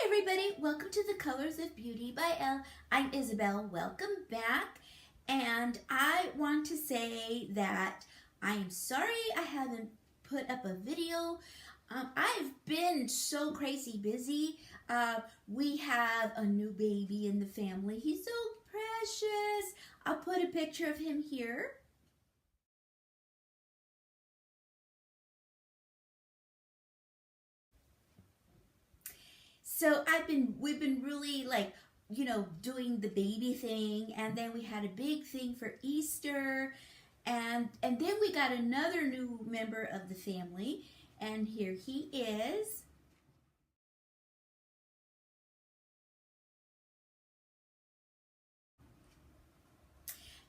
everybody, welcome to the Colors of Beauty by Elle. I'm Isabelle, welcome back, and I want to say that I am sorry I haven't put up a video. I've been so crazy busy. We have a new baby in the family. He's so precious. I'll put a picture of him here. So we've been really like, doing the baby thing, and then we had a big thing for Easter, and then we got another new member of the family, and here he is.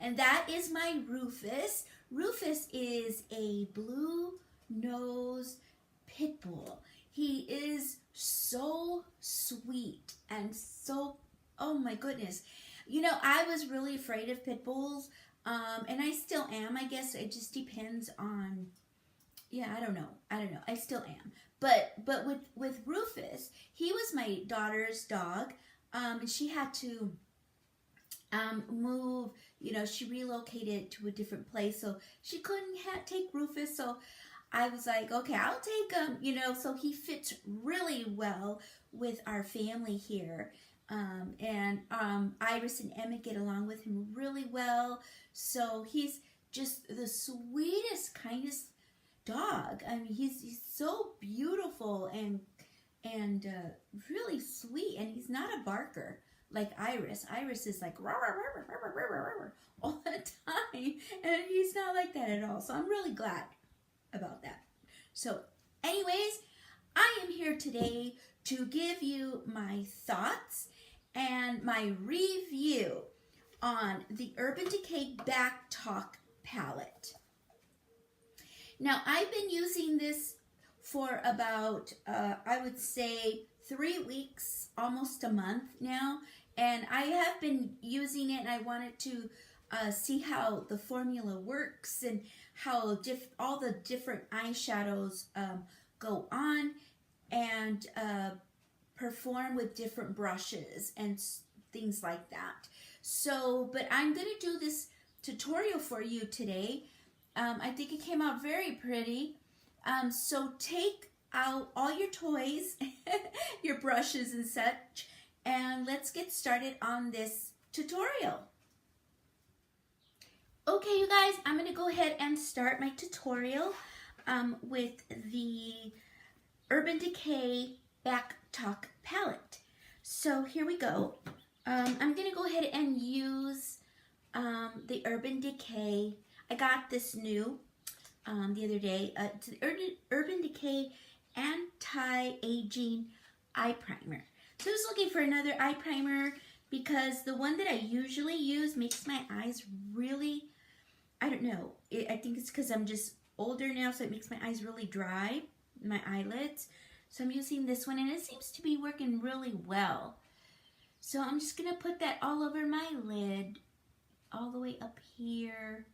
And that is my Rufus. Rufus is a blue-nosed pit bull. He is so sweet and so, oh my goodness. I was really afraid of pit bulls, and I still am. I guess it just depends on, I don't know. I still am. But with Rufus, he was my daughter's dog, and she had to move. She relocated to a different place, so she couldn't take Rufus, so I was like, okay, I'll take him, so he fits really well with our family here. And Iris and Emmett get along with him really well. So he's just the sweetest, kindest dog. I mean, he's so beautiful and really sweet. And he's not a barker like Iris. Iris is like rah, rah, rah, rah, rah, rah, rah, rah, all the time. And he's not like that at all. So I'm really glad about that. So anyways, I am here today to give you my thoughts and my review on the Urban Decay BACKTALK Palette. Now, I've been using this for about, I would say 3 weeks, almost a month now, and I have been using it, and I wanted to see how the formula works and how all the different eyeshadows go on and perform with different brushes and things like that. So, but I'm going to do this tutorial for you today. I think it came out very pretty. So take out all your toys, your brushes and such, and let's get started on this tutorial. Okay, you guys, I'm going to go ahead and start my tutorial with the Urban Decay BACKTALK Palette. So here we go. I'm going to go ahead and use the Urban Decay. I got this new the other day. It's the Urban Decay Anti-Aging Eye Primer. So I was looking for another eye primer because the one that I usually use makes my eyes really, I don't know. I think it's because I'm just older now, so it makes my eyes really dry, my eyelids. So I'm using this one, and it seems to be working really well. So I'm just going to put that all over my lid, all the way up here,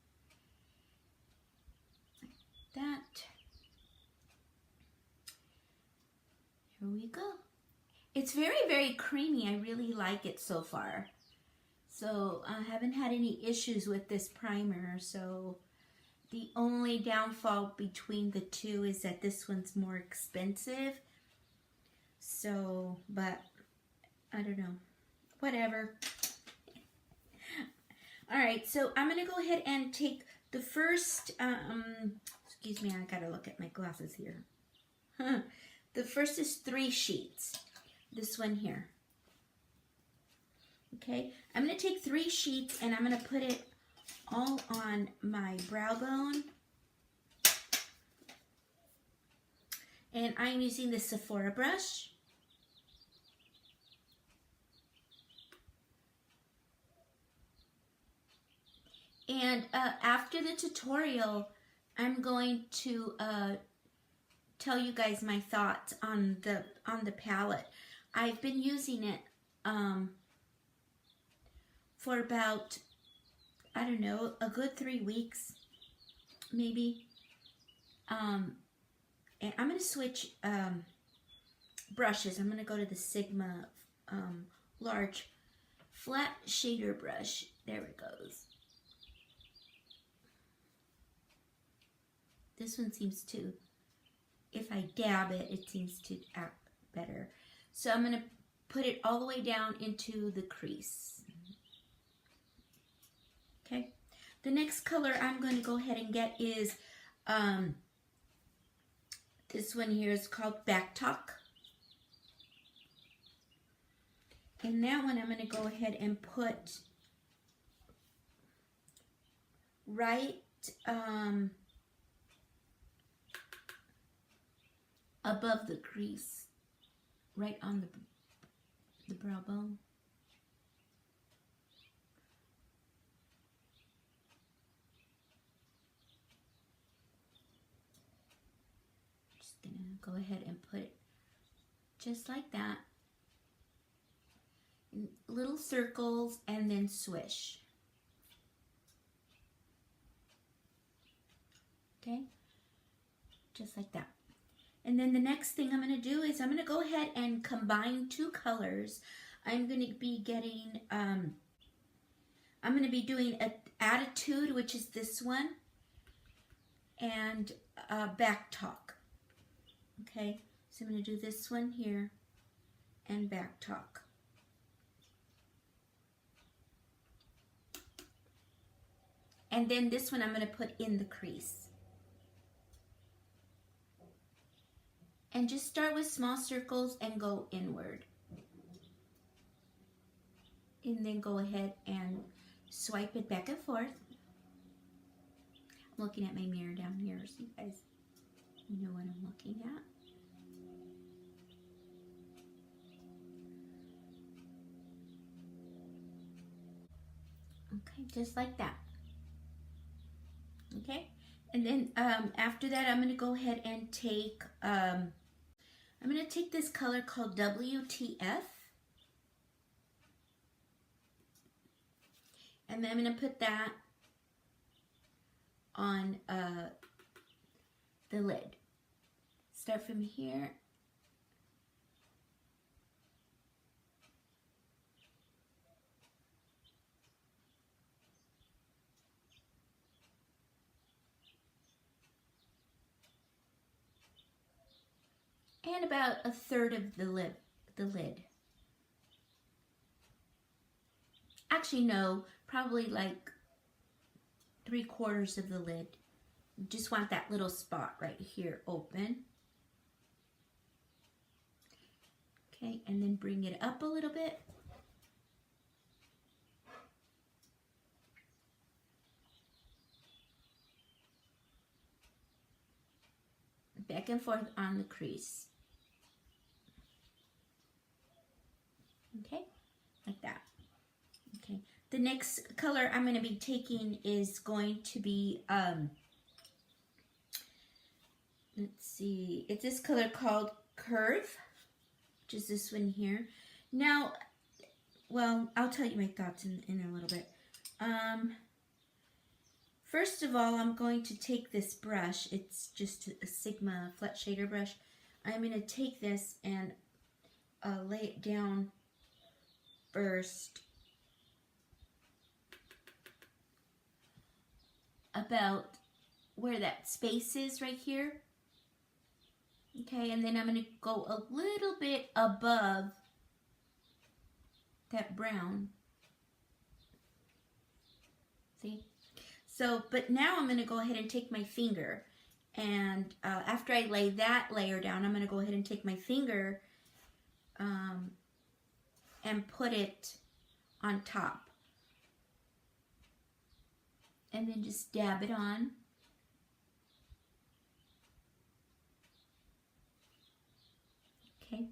like that. Here we go. It's very, very creamy. I really like it so far. So I haven't had any issues with this primer. So the only downfall between the two is that this one's more expensive. So, but I don't know. Whatever. All right, so I'm going to go ahead and take the first, excuse me, I got to look at my glasses here. The first is 3 sheets. This one here. Okay, I'm going to take 3 sheets and I'm going to put it all on my brow bone. And I'm using the Sephora brush. And after the tutorial, I'm going to tell you guys my thoughts on the palette. I've been using it for about, I don't know, a good 3 weeks, maybe. And I'm going to switch brushes. I'm going to go to the Sigma large flat shader brush. There it goes. This one seems to, if I dab it, it seems to act better. So I'm going to put it all the way down into the crease. Okay. The next color I'm going to go ahead and get is this one here is called BACKTALK. And that one I'm going to go ahead and put right above the crease, right on the brow bone. Just gonna go ahead and put it just like that. Little circles and then swish. Okay, just like that. And then the next thing I'm going to do is I'm going to go ahead and combine two colors. I'm going to be getting, I'm going to be doing an Attitude, which is this one, and BACKTALK. Okay, so I'm going to do this one here and BACKTALK. And then this one I'm going to put in the crease. And just start with small circles and go inward. And then go ahead and swipe it back and forth. I'm looking at my mirror down here so you guys know what I'm looking at. Okay, just like that. Okay, and then after that I'm going to go ahead and take I'm going to take this color called WTF, and then I'm going to put that on the lid. Start from here. And about a third of the lid. Actually, no, probably like 3/4 of the lid. You just want that little spot right here open. Okay, and then bring it up a little bit. Back and forth on the crease. Okay, like that. Okay, the next color I'm going to be taking is going to be, let's see, it's this color called Curve, which is this one here. Now, well, I'll tell you my thoughts in a little bit. First of all, I'm going to take this brush. It's just a Sigma flat shader brush. I'm going to take this and lay it down first about where that space is right here. Okay, and then I'm going to go a little bit above that brown. See? So, but now I'm going to go ahead and take my finger, and after I lay that layer down, I'm going to go ahead and take my finger and put it on top. And then just dab it on. Okay.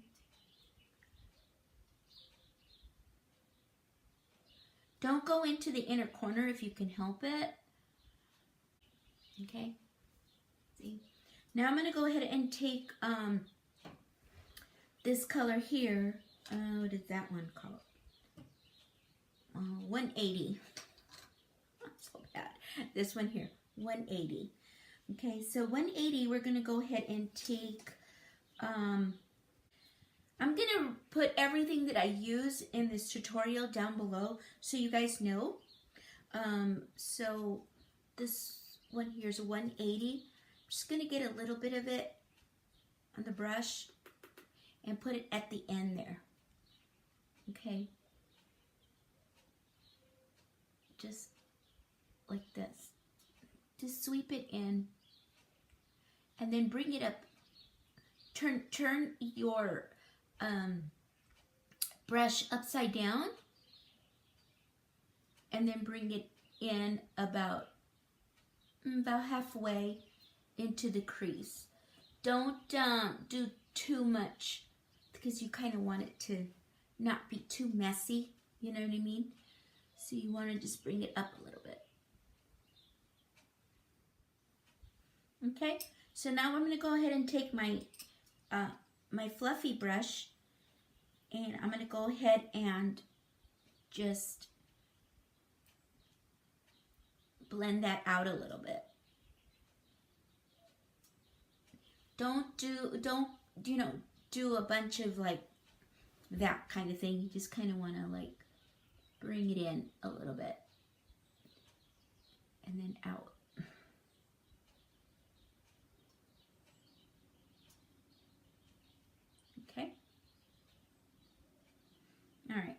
Don't go into the inner corner if you can help it. Okay. See? Now I'm going to go ahead and take this color here. What is that one called? 180. Not so bad. This one here, 180. Okay, so 180, we're going to go ahead and take I'm gonna put everything that I use in this tutorial down below so you guys know. So this one here is 180. I'm just gonna get a little bit of it on the brush and put it at the end there. Okay. Just like this. Just sweep it in and then bring it up. Turn your brush upside down and then bring it in about halfway into the crease. Don't do too much because you kind of want it to not be too messy, you know what I mean? So you want to just bring it up a little bit. Okay, so now I'm going to go ahead and take my my fluffy brush, and I'm going to go ahead and just blend that out a little bit. Don't you know, do a bunch of like that kind of thing. You just kind of want to like bring it in a little bit and then out. Okay. All right.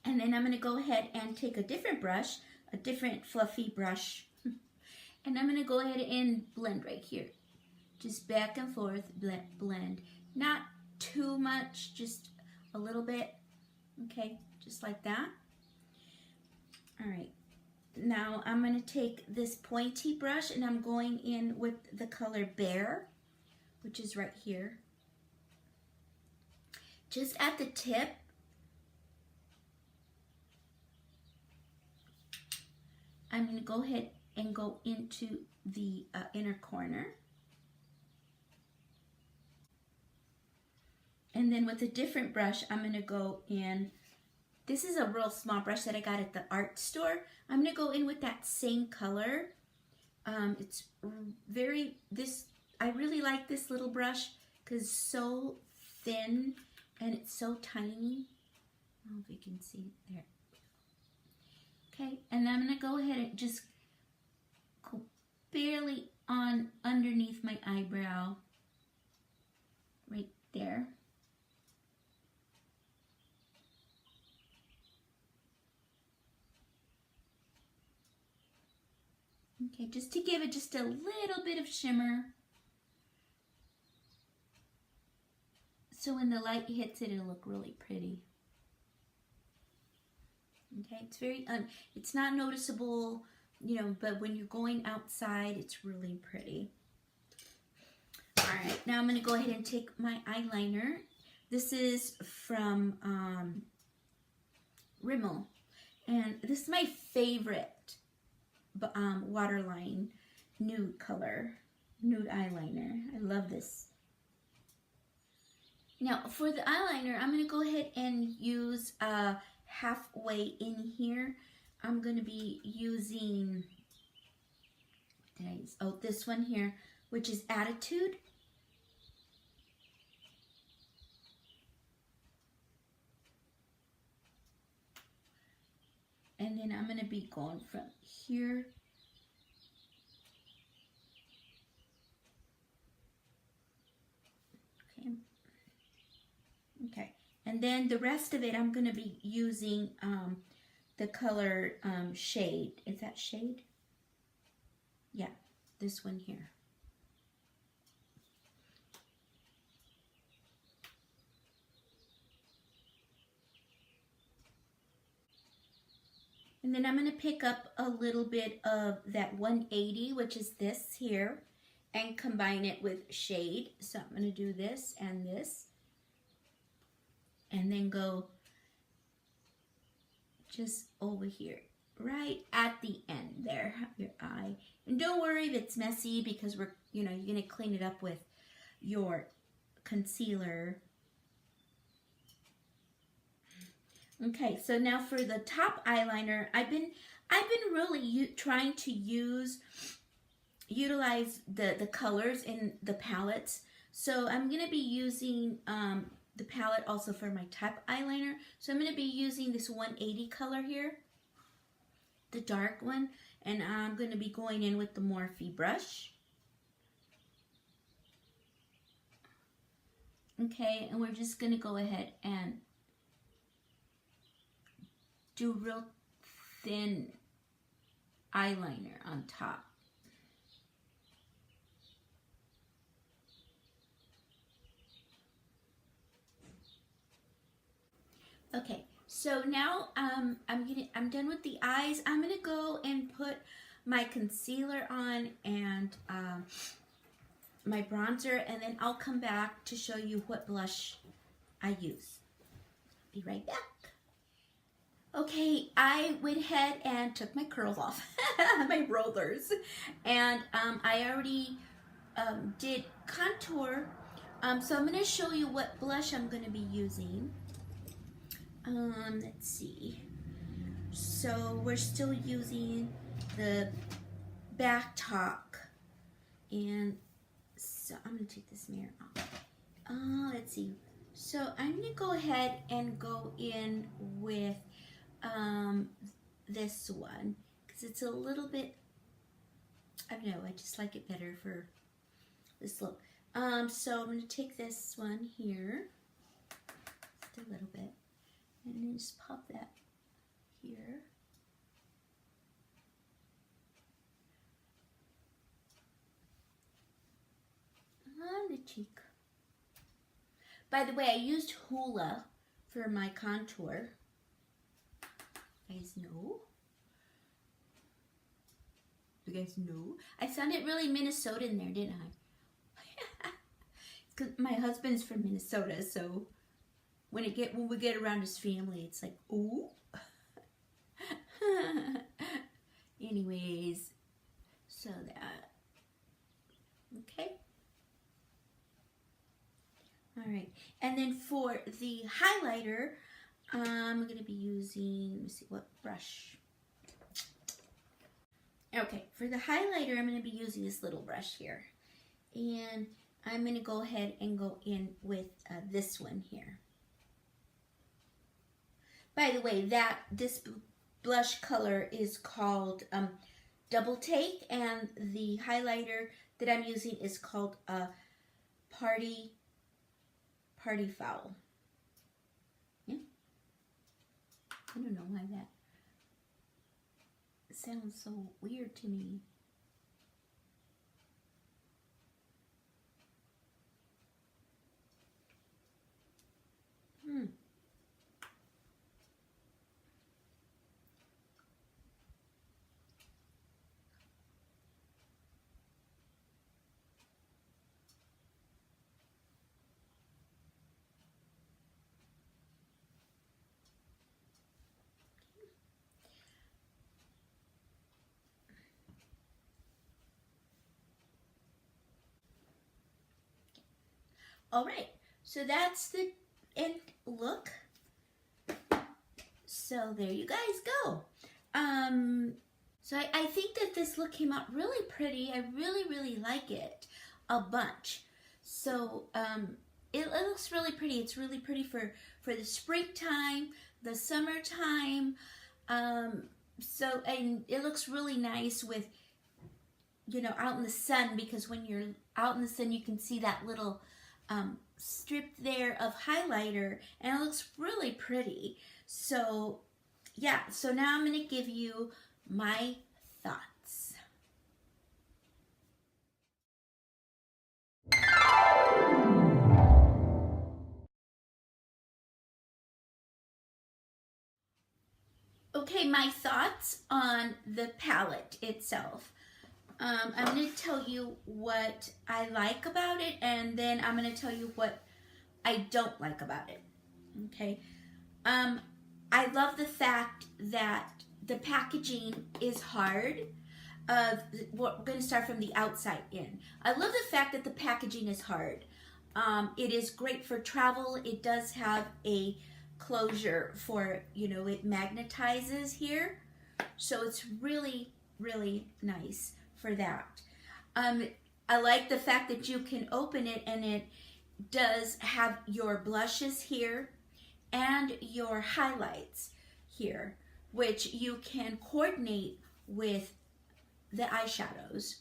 And then I'm going to go ahead and take a different brush, a different fluffy brush, and I'm going to go ahead and blend right here. Just back and forth, blend. Not too much, just a little bit. Okay, just like that. All right. Now I'm going to take this pointy brush and I'm going in with the color Bear, which is right here. Just at the tip. I'm going to go ahead and go into the inner corner. And then with a different brush, I'm going to go in. This is a real small brush that I got at the art store. I'm going to go in with that same color. It's very, I really like this little brush because it's so thin and it's so tiny. I don't know if you can see it there. Okay, and I'm going to go ahead and just go barely on underneath my eyebrow, right there. Okay, just to give it just a little bit of shimmer. So when the light hits it, it'll look really pretty. Okay, it's very, it's not noticeable, you know, but when you're going outside, it's really pretty. All right, now I'm going to go ahead and take my eyeliner. This is from Rimmel, and this is my favorite waterline nude color, nude eyeliner. I love this. Now for the eyeliner, I'm going to go ahead and use halfway in here. I'm going to be using, this one here, which is Attitude. And then I'm going to be going from here okay. And then the rest of it, I'm going to be using the color Shade. Is that Shade? Yeah, this one here. And then I'm going to pick up a little bit of that 180, which is this here, and combine it with Shade. So I'm going to do this and this. And then go just over here, right at the end there, your eye. And don't worry if it's messy because we're, you know, you're going to clean it up with your concealer. Okay, so now for the top eyeliner, I've been really trying to utilize the colors in the palettes. So I'm going to be using the palette also for my top eyeliner. So I'm going to be using this 180 color here, the dark one, and I'm going to be going in with the Morphe brush. Okay, and we're just going to go ahead and do real thin eyeliner on top. Okay, so now I'm done with the eyes. I'm gonna go and put my concealer on and my bronzer, and then I'll come back to show you what blush I use. Be right back. Okay, I went ahead and took my curls off, my rollers, and I already did contour. So I'm gonna show you what blush I'm gonna be using. Let's see. So we're still using the BACKTALK, and so I'm gonna take this mirror off. Let's see. So I'm gonna go ahead and go in with this one because it's a little bit, I don't know, I just like it better for this look. So I'm gonna take this one here, just a little bit. And then just pop that here. On the cheek. By the way, I used HOOLA for my contour. You guys know? You guys know? I sounded really Minnesotan there, didn't I? Because my husband's from Minnesota, so when we get around his family, it's like, ooh. Anyways, so that, okay. All right, and then for the highlighter, I'm gonna be using, let me see, what brush? Okay, for the highlighter, I'm gonna be using this little brush here. And I'm gonna go ahead and go in with this one here. By the way, this blush color is called Double Take, and the highlighter that I'm using is called Party Foul. Yeah, I don't know why that sounds so weird to me. All right, so that's the end look. So there you guys go. So I think that this look came out really pretty. I really like it a bunch. So it looks really pretty. It's really pretty for the springtime, the summertime. So, and it looks really nice with, you know, out in the sun, because when you're out in the sun, you can see that little strip there of highlighter, and it looks really pretty. So yeah, so now I'm going to give you my thoughts. Okay, my thoughts on the palette itself. I'm going to tell you what I like about it, and then I'm going to tell you what I don't like about it. Okay. I love the fact that the packaging is hard. We're going to start from the outside in. I love the fact that the packaging is hard. It is great for travel. It does have a closure for, you know, it magnetizes here. So it's really nice for that. I like the fact that you can open it and does have your blushes here and your highlights here, which you can coordinate with the eyeshadows.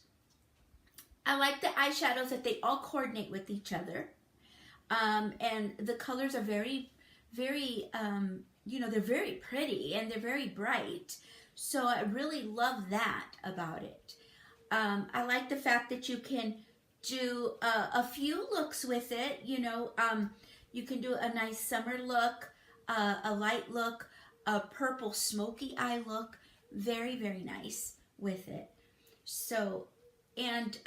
I like the eyeshadows that they all coordinate with each other. And the colors are very, very, you know, they're very pretty and they're very bright. So I really love that about it. I like the fact that you can do a few looks with it. You know, you can do a nice summer look, a light look, a purple smoky eye look. Very, very nice with it. So, and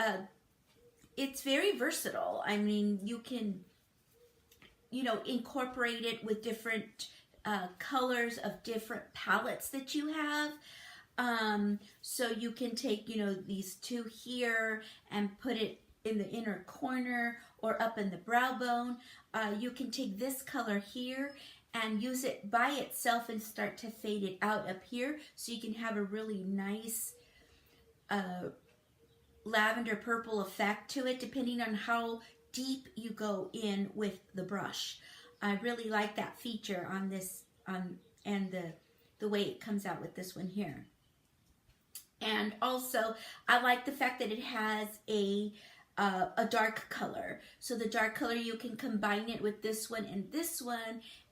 it's very versatile. I mean, you can, you know, incorporate it with different colors of different palettes that you have. So you can take, you know, these two here and put it in the inner corner or up in the brow bone. You can take this color here and use it by itself and start to fade it out up here, so you can have a really nice lavender purple effect to it, depending on how deep you go in with the brush. I really like that feature on this, and the way it comes out with this one here. And also, I like the fact that it has a dark color. So the dark color, you can combine it with this one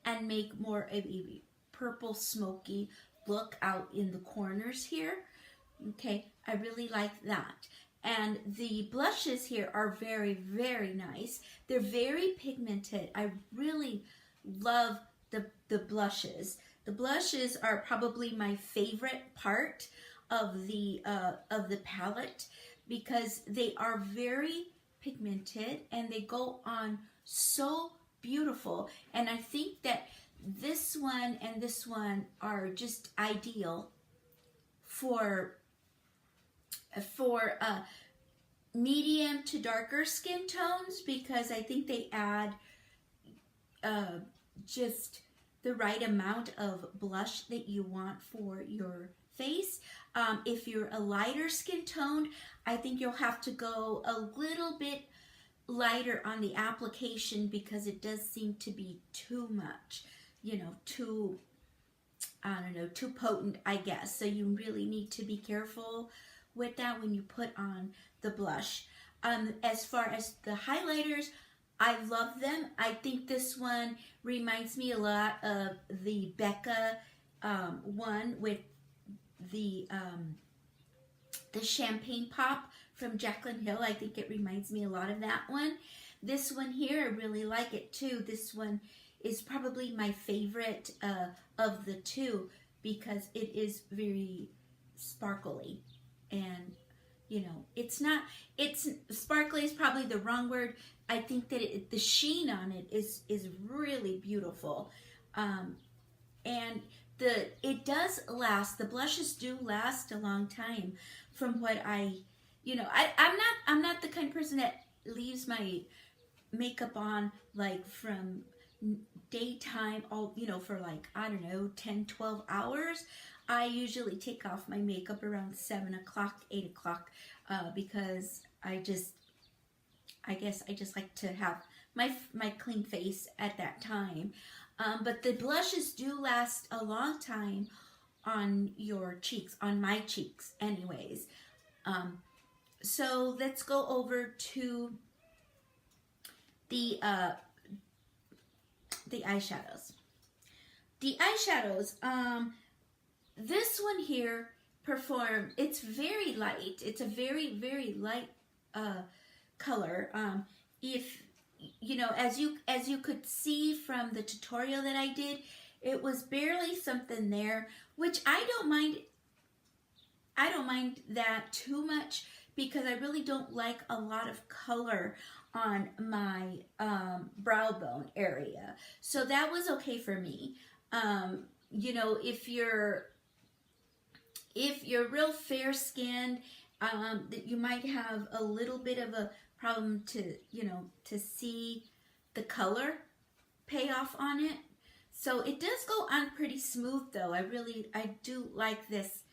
and make more of a purple smoky look out in the corners here. Okay, I really like that. And the blushes here are very, very nice. They're very pigmented. I really love the blushes. The blushes are probably my favorite part of the palette, because they are very pigmented and they go on so beautiful. And I think that this one and this one are just ideal for medium to darker skin tones, because I think they add just the right amount of blush that you want for your face. If you're a lighter skin tone, I think you'll have to go a little bit lighter on the application, because it does seem to be too much, you know, too, I don't know, too potent, I guess. So you really need to be careful with that when you put on the blush. As far as the highlighters, I love them. I think this one reminds me a lot of the Becca one with the Champagne Pop from Jaclyn Hill. I think it reminds me a lot of that one. This one here, I really like it too. This one is probably my favorite of the two, because it is very sparkly. And, you know, it's sparkly is probably the wrong word. I think that the sheen on it is really beautiful. And it does last. The blushes do last a long time, from what I'm not the kind of person that leaves my makeup on like from daytime all, you know, for like, I don't know, 10-12 hours. I usually take off my makeup around 7 o'clock, 8 o'clock, because I guess I just like to have my clean face at that time. But the blushes do last a long time on your cheeks, on my cheeks anyways. So let's go over to the eyeshadows. The eyeshadows, this one here it's very light. It's a very, very light color. If you know, as you could see from the tutorial that I did, it was barely something there, which I don't mind that too much, because I really don't like a lot of color on my brow bone area. So that was okay for me. You know, if you're real fair skinned, that you might have a little bit of a problem to see the color payoff on it. So it does go on pretty smooth though. I do like this,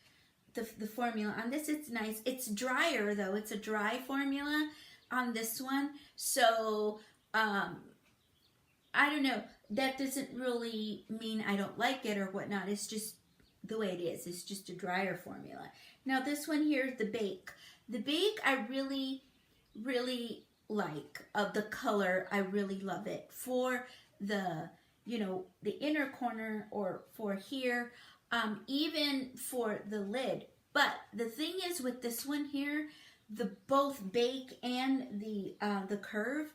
the formula on this. It's nice. It's drier though. It's a dry formula on this one. So I don't know. That doesn't really mean I don't like it or whatnot. It's just the way it is. It's just a drier formula. Now this one here is the Bake. The Bake I really, really like. The color, I really love it. For the, you know, the inner corner or for here, even for the lid. But the thing is with this one here, the both Bake and the Curve,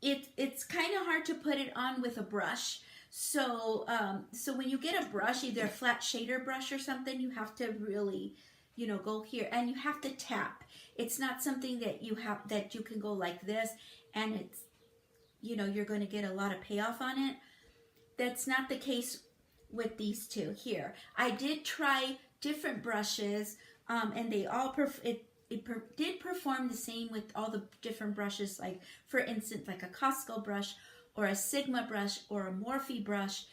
it's kind of hard to put it on with a brush. So so when you get a brush, either a flat shader brush or something, you have to really, you know, go here and you have to tap. It's not something that you can go like this and it's, you know, you're going to get a lot of payoff on it. That's not the case with these two here. I did try different brushes, and they all did perform the same with all the different brushes. Like for instance, like a Costco brush or a Sigma brush or a Morphe brush,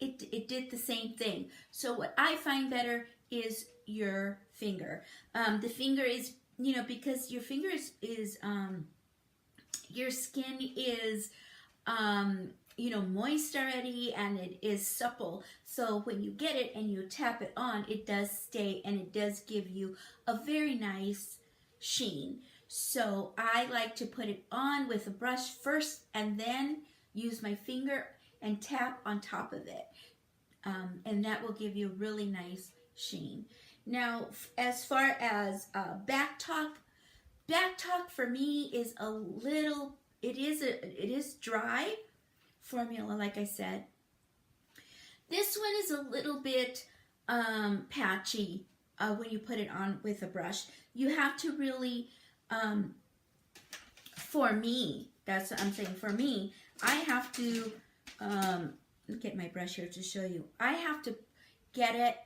it did the same thing. So what I find better is your finger. The finger is, you know, because your finger is your skin is, you know, moist already and it is supple. So when you get it and you tap it on, it does stay and it does give you a very nice sheen. So I like to put it on with a brush first and then use my finger and tap on top of it. And that will give you a really nice sheen. Now, as far as BACKTALK for me is a little, it is dry formula, like I said. This one is a little bit patchy when you put it on with a brush. You have to really, for me, that's what I'm saying, for me, I have to, get my brush here to show you. I have to get it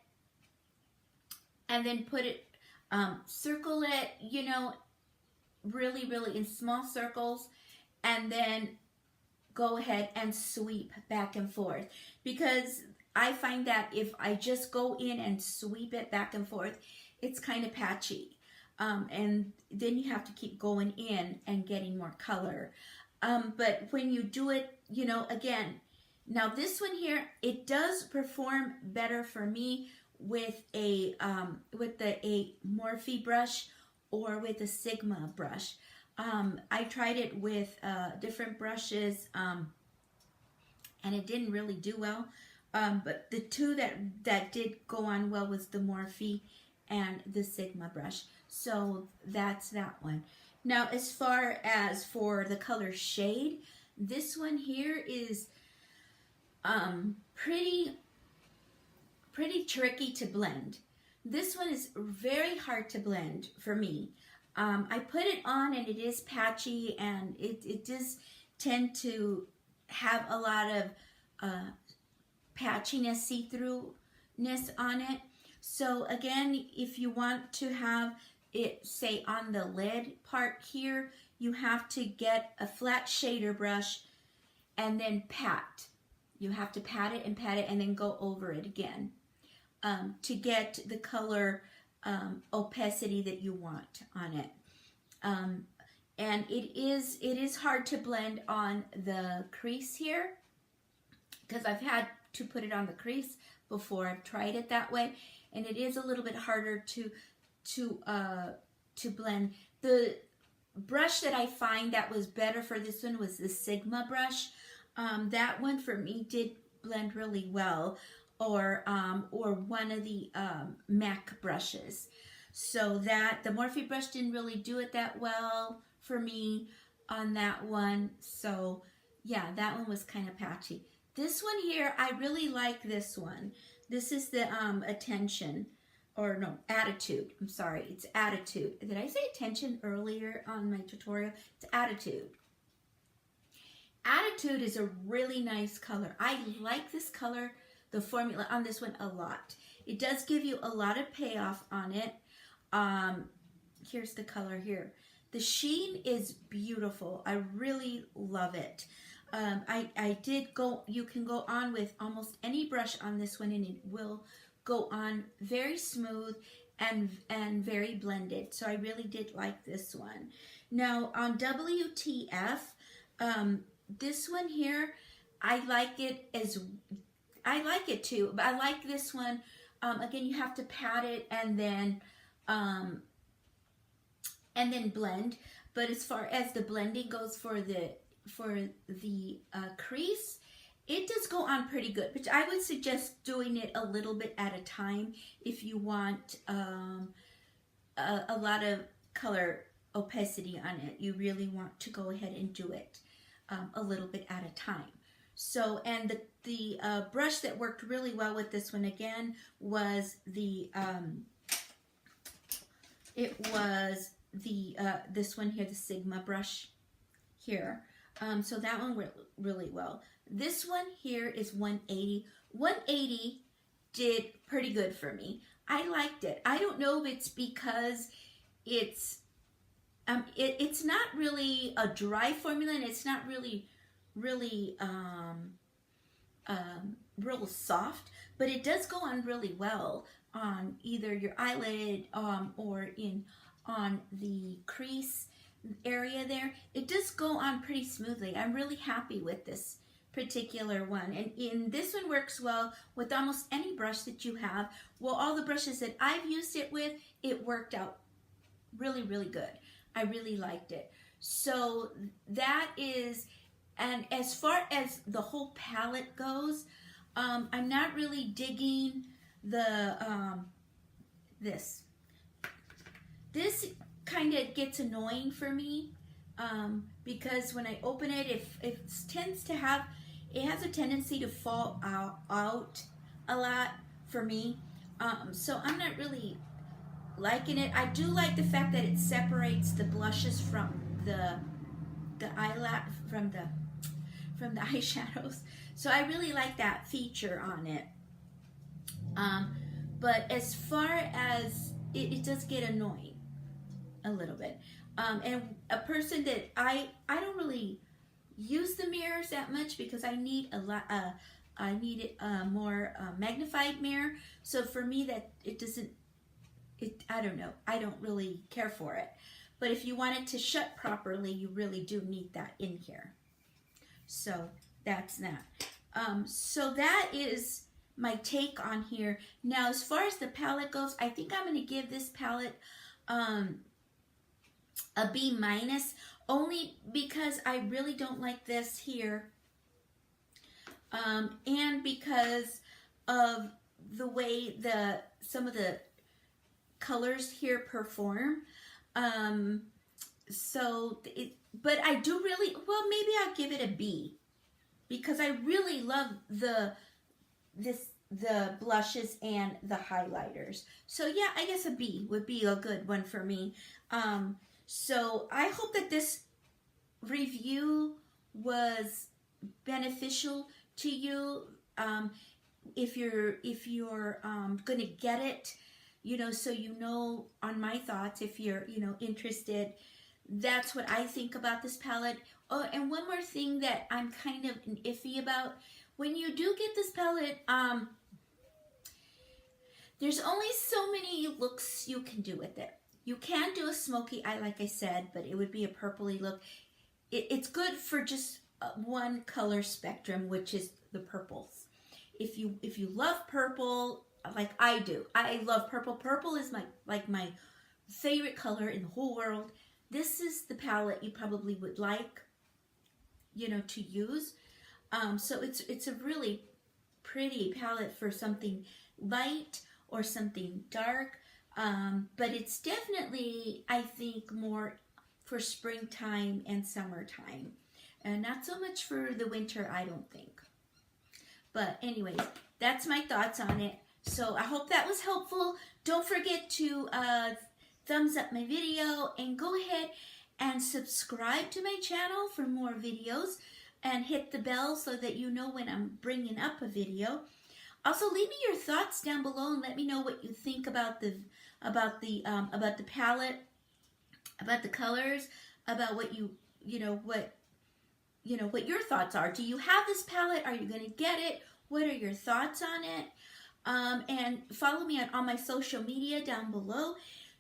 and then put it, circle it, you know, really, really in small circles, and then go ahead and sweep back and forth. Because I find that if I just go in and sweep it back and forth, it's kind of patchy. And then you have to keep going in and getting more color. But when you do it, you know, again, now this one here, it does perform better for me with a Morphe brush or with a Sigma brush. I tried it with different brushes, and it didn't really do well. But the two that did go on well was the Morphe and the Sigma brush. So that's that one. Now, as far as for the color shade, this one here is pretty tricky to blend. This one is very hard to blend for me. I put it on and it is patchy and it does tend to have a lot of patchiness, see-throughness on it. So again, if you want to have it, say on the lid part here, you have to get a flat shader brush and then pat. You have to pat it and then go over it again to get the color opacity that you want on it. And it is hard to blend on the crease here, because I've had to put it on the crease before. I've tried it that way, and it is a little bit harder to blend. The brush that I find that was better for this one was the Sigma brush. That one for me did blend really well, or one of the MAC brushes. So that the Morphe brush didn't really do it that well for me on that one. So yeah, that one was kind of patchy. This one here, I really like this one. This is the Attention, or no, Attitude. I'm sorry, it's Attitude. Did I say Attention earlier on my tutorial? It's Attitude. Attitude is a really nice color. I like this color, the formula on this one, a lot. It does give you a lot of payoff on it. Here's the color here. The sheen is beautiful. I really love it. I did go, you can go on with almost any brush on this one and it will go on very smooth and very blended. So I really did like this one. Now on WTF, This one here, I like it too, but I like this one. Again, you have to pat it and then blend. But as far as the blending goes for the crease, it does go on pretty good. But I would suggest doing it a little bit at a time if you want a lot of color opacity on it. You really want to go ahead and do it a little bit at a time. So, and the brush that worked really well with this one again was this one here, the Sigma brush here. So that one worked really well. This one here is 180. 180 did pretty good for me. I liked it. I don't know if it's because it's not really a dry formula, and it's not really real soft, but it does go on really well on either your eyelid or on the crease area there. It does go on pretty smoothly. I'm really happy with this particular one, and this one works well with almost any brush that you have. Well, all the brushes that I've used it with, it worked out really, really good. I really liked it. So that is, and as far as the whole palette goes, I'm not really digging the this kind of gets annoying for me because when I open it, it tends to have, it has a tendency to fall out a lot for me. So I'm not really liking it. I do like the fact that it separates the blushes from the eyelash, from the eyeshadows. So I really like that feature on it. But as far as it does get annoying a little bit. And a person that I don't really use the mirrors that much because I need a lot. I need a more magnified mirror. So for me, that it doesn't. I don't know. I don't really care for it. But if you want it to shut properly, you really do need that in here. So that's that. So that is my take on here. Now, as far as the palette goes, I think I'm going to give this palette a B-, only because I really don't like this here. And because of the way some of the colors here perform. But I do really, well, maybe I'll give it a B because I really love the blushes and the highlighters. So yeah, I guess a B would be a good one for me. So I hope that this review was beneficial to you. If you're gonna get it, so on my thoughts, if you're, interested. That's what I think about this palette. Oh, and one more thing that I'm kind of iffy about. When you do get this palette, there's only so many looks you can do with it. You can do a smoky eye, like I said, but it would be a purpley look. It's good for just one color spectrum, which is the purples. If you love purple, like I do, I love purple. Purple is my favorite color in the whole world. This is the palette you probably would like, to use. So it's a really pretty palette for something light or something dark. But it's definitely, I think, more for springtime and summertime. And not so much for the winter, I don't think. But anyways, that's my thoughts on it. So I hope that was helpful. Don't forget to thumbs up my video and go ahead and subscribe to my channel for more videos and hit the bell so that you know when I'm bringing up a video. Also, leave me your thoughts down below and let me know what you think about the palette, about the colors, about what what your thoughts are. Do you have this palette? Are you going to get it? What are your thoughts on it? And follow me on my social media down below.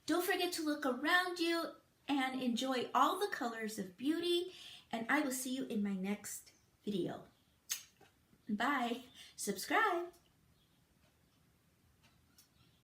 Don't forget to look around you and enjoy all the colors of beauty. And I will see you in my next video. Bye. Subscribe.